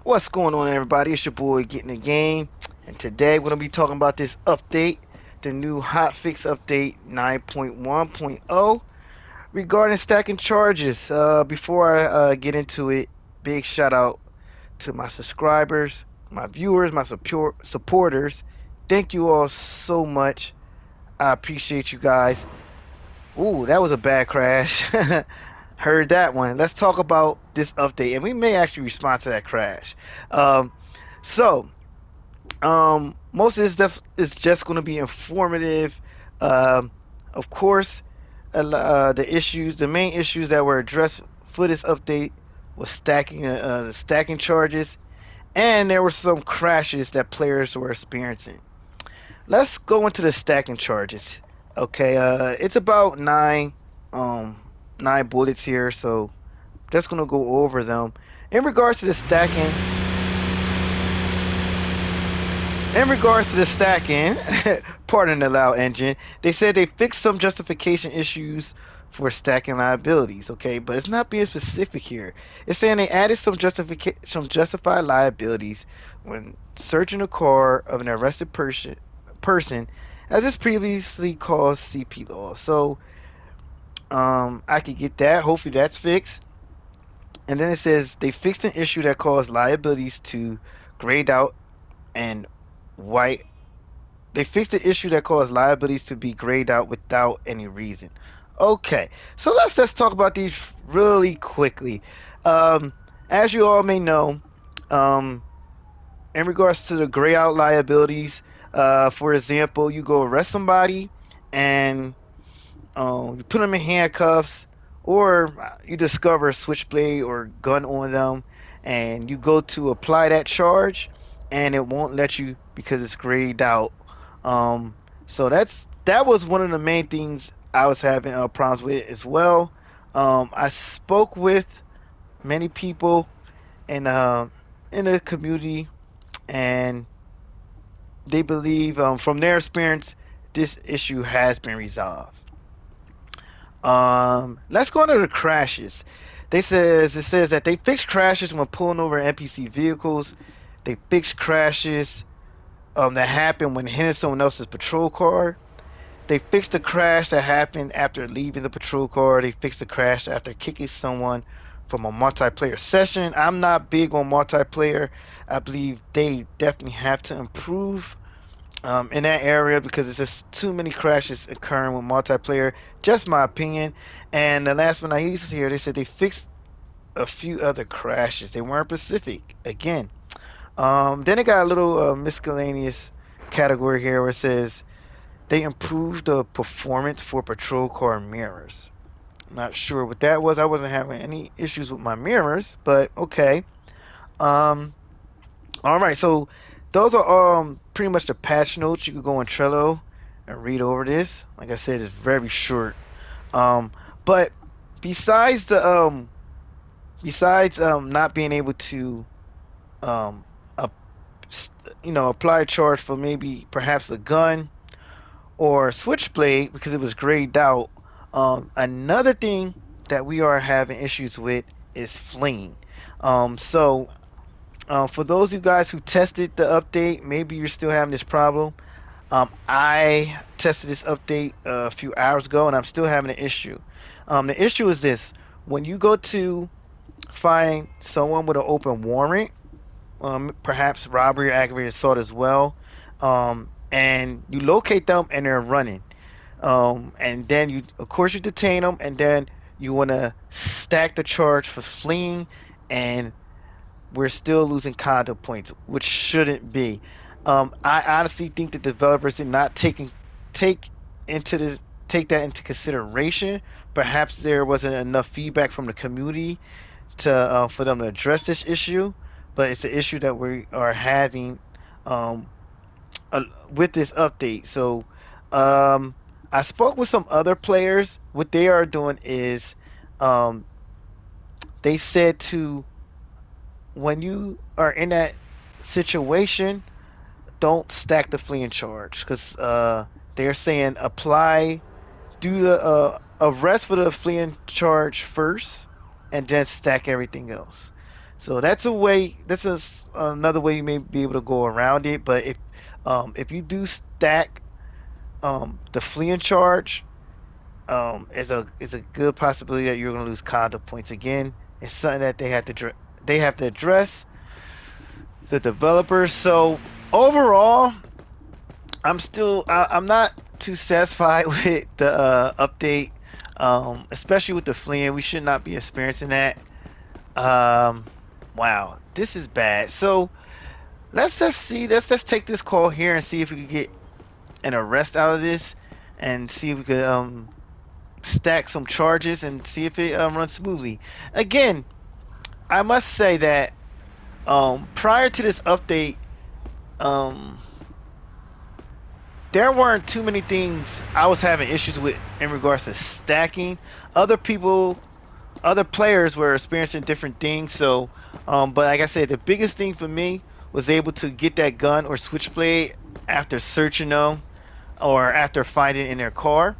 What's going on, everybody? It's your boy Getting the Game, and today we're gonna be talking about this update, the new Hotfix update 9.1.0 regarding stacking charges. Before I get into it, big shout out to my subscribers, my viewers, my supporters. Thank you all so much. I appreciate you guys. Ooh, that was a bad crash. Heard that one. Let's talk about this update, and we may actually respond to that crash. Um, so, most of this stuff is just going to be informative. Um, of course, the main issues that were addressed for this update was the stacking charges, and there were some crashes that players were experiencing. Let's go into the stacking charges. Okay, it's about um, nine bullets here, so just gonna go over them. In regards to the stacking, In regards to the stacking, pardon the loud engine, they said they fixed some justification issues for stacking liabilities, okay, but it's not being specific here. It's saying they added some justified liabilities when searching a car of an arrested person as it's previously caused CP loss. So, I could get that. Hopefully that's fixed. And then it says they fixed an issue that caused liabilities to grayed out and white They fixed the issue that caused liabilities to be grayed out without any reason. Okay, so let's talk about these really quickly. Um, as you all may know, um, in regards to the gray out liabilities, for example, you go arrest somebody and you put them in handcuffs, or you discover a switchblade or gun on them, and you go to apply that charge, and it won't let you because it's grayed out. Um, so that was one of the main things I was having problems with as well. I spoke with many people in the community, and they believe from their experience this issue has been resolved. Let's go into the crashes. It says that they fix crashes when pulling over NPC vehicles. They fix crashes that happen when hitting someone else's patrol car. They fixed the crash that happened after leaving the patrol car. They fixed the crash after kicking someone from a multiplayer session. I'm not big on multiplayer. I believe they definitely have to improve in that area because it's just too many crashes occurring with multiplayer. Just my opinion. And the last one I used here, they said they fixed a few other crashes. They weren't specific. Again, then they got a little miscellaneous category here where it says they improved the performance for patrol car mirrors. I'm not sure what that was. I wasn't having any issues with my mirrors, but okay. Um, all right, so those are pretty much the patch notes. You could go on Trello and read over this. Like I said, it's very short. Um, but besides the not being able to um up, apply a charge for maybe perhaps a gun or switchblade because it was grayed out. Another thing that we are having issues with is fleeing. So for those of you guys who tested the update, maybe you're still having this problem. I tested this update a few hours ago, and I'm still having an issue. The issue is this: when you go to find someone with an open warrant, perhaps robbery or aggravated assault as well, and you locate them and they're running, and then of course, you detain them, and then you want to stack the charge for fleeing, and we're still losing content points, which shouldn't be. I honestly think the developers did not take into this take that into consideration. Perhaps there wasn't enough feedback from the community to for them to address this issue, but it's an issue that we are having um, uh, with this update. So um, I spoke with some other players. What they are doing is um, they said to when you are in that situation, don't stack the fleeing charge because they're saying do the arrest for the fleeing charge first, and then stack everything else. So that's a way. Another way you may be able to go around it. But if you do stack the fleeing charge, is a good possibility that you're going to lose conduct points again. It's something that they have to address the developers. So overall, I'm not too satisfied with the update, especially with the fleeing. We should not be experiencing that. Um, wow, this is bad. So let's just see. Let's take this call here and see if we can get an arrest out of this, and see if we could stack some charges and see if it runs smoothly. Again, I must say that prior to this update, um, there weren't too many things I was having issues with in regards to stacking. Other people, other players were experiencing different things. So, but like I said, the biggest thing for me was able to get that gun or switchblade after searching them or after finding it in their car.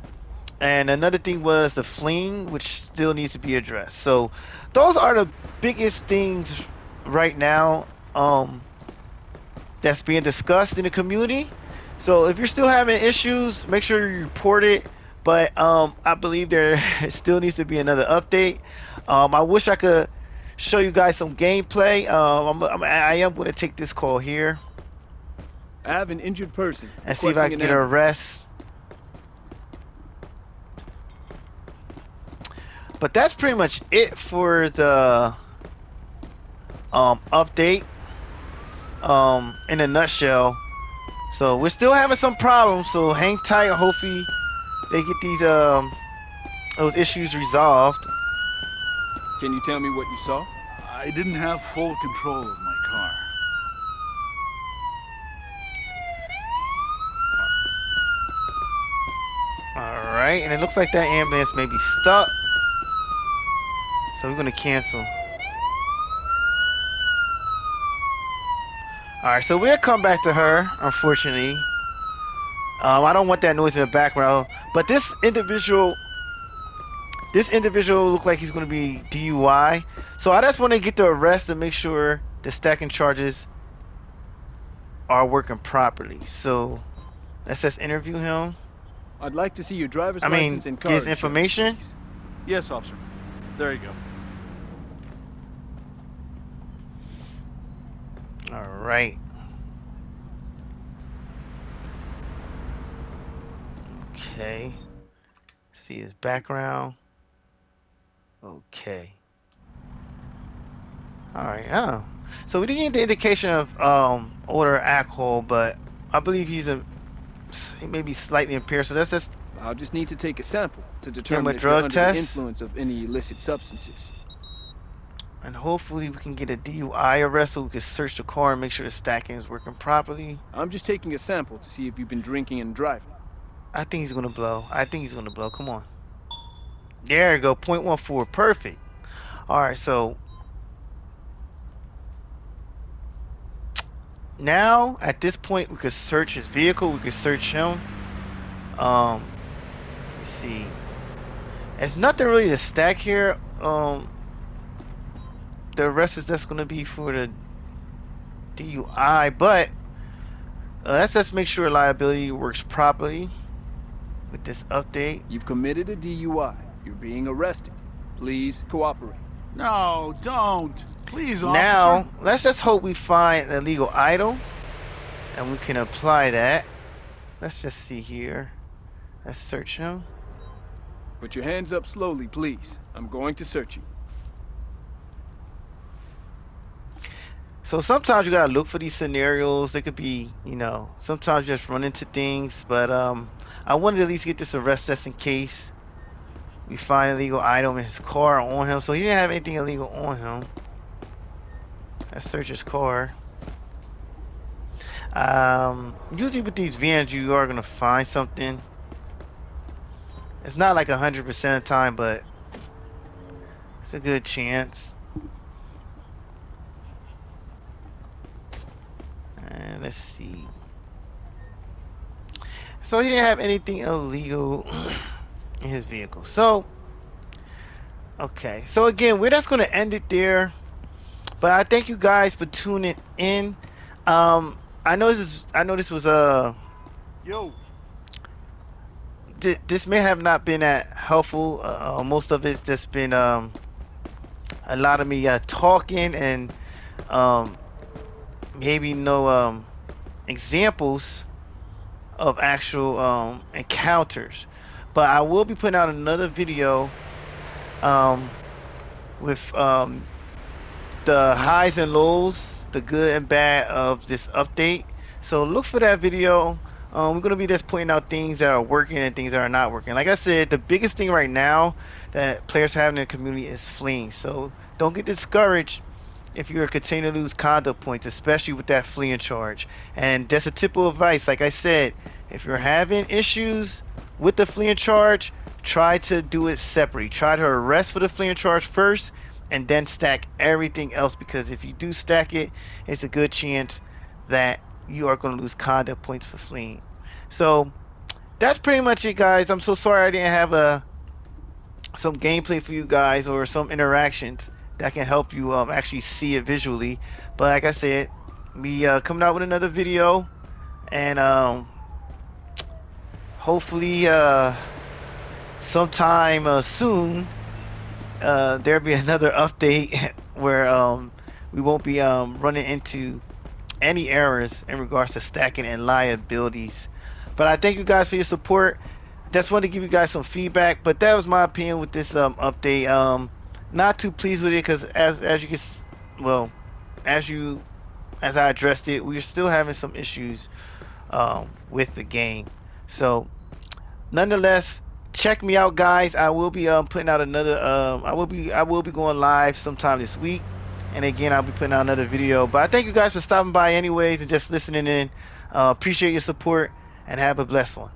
And another thing was the fleeing, which still needs to be addressed. So those are the biggest things right now that's being discussed in the community. So if you're still having issues, make sure you report it. But I believe there still needs to be another update. I wish I could show you guys some gameplay. I am going to take this call here I have an injured person and see if I requesting can an get an ambulance. arrest. But that's pretty much it for the update in a nutshell. So we're still having some problems. So hang tight. Hopefully they get those issues resolved. Can you tell me what you saw? I didn't have full control of my car. All right, and it looks like that ambulance may be stuck. So we're gonna cancel. All right, so we'll come back to her. Unfortunately, I don't want that noise in the background. But this individual looked like he's gonna be DUI. So I just want to get the arrest to make sure the stacking charges are working properly. So let's just interview him. I'd like to see your driver's I mean, license and get car his insurance, information. please. Yes, officer. There you go. All right. Okay. See his background. Okay. All right. Oh. So we didn't get the indication of odor or alcohol, but I believe he may be slightly impaired. So let's just I'll just need to take a sample to give him a determine if you're drug under the test, influence of any illicit substances. and hopefully we can get a DUI arrest so we can search the car and make sure the stacking is working properly. I'm just taking a sample to see if you've been drinking and driving. I think he's gonna blow. I think he's gonna blow. Come on. There you go. 0.14. Perfect. All right. So now at this point we could search his vehicle. We could search him. Let's see. There's nothing really to stack here. The rest is just gonna be for the DUI, but let's just make sure liability works properly with this update. You've committed a DUI. You're being arrested. Please cooperate. No, don't. Please, officer. Now let's just hope we find an illegal item and we can apply that. Let's just see here. Let's search him. Put your hands up slowly, please. I'm going to search you. So sometimes you gotta look for these scenarios. They could be, sometimes you just run into things. But I wanted to at least get this arrest just in case we find an illegal item in his car or on him. So he didn't have anything illegal on him. Let's search his car. Usually with these vans, you are gonna find something. It's not like 100% of the time, but it's a good chance. And let's see. So he didn't have anything illegal in his vehicle. So, okay. So again, we're just gonna end it there. But I thank you guys for tuning in. I know this was Yo. this may have not been that helpful. Most of it's just been a lot of me talking and um maybe no examples of actual encounters. But I will be putting out another video um with the highs and lows, the good and bad of this update. So look for that video. We're gonna be just pointing out things that are working and things that are not working. Like I said, the biggest thing right now that players have in the community is fleeing. So don't get discouraged if you're continuing to lose conduct points, especially with that fleeing charge. And that's a tip of advice. Like I said, if you're having issues with the fleeing charge, try to do it separately. Try to arrest for the fleeing charge first and then stack everything else, because if you do stack it, it's a good chance that you are going to lose conduct points for fleeing. So that's pretty much it, guys. I'm so sorry I didn't have some gameplay for you guys or some interactions that can help you actually see it visually. But like I said, we coming out with another video, and hopefully sometime soon there'll be another update where we won't be running into any errors in regards to stacking and liabilities. But I thank you guys for your support. Just wanted to give you guys some feedback, but that was my opinion with this update. Not too pleased with it because as you can well, as you as I addressed it, we're still having some issues with the game. So nonetheless, check me out, guys. I will be putting out another I will be going live sometime this week, and again I'll be putting out another video. But I thank you guys for stopping by anyways and just listening in. Appreciate your support and have a blessed one.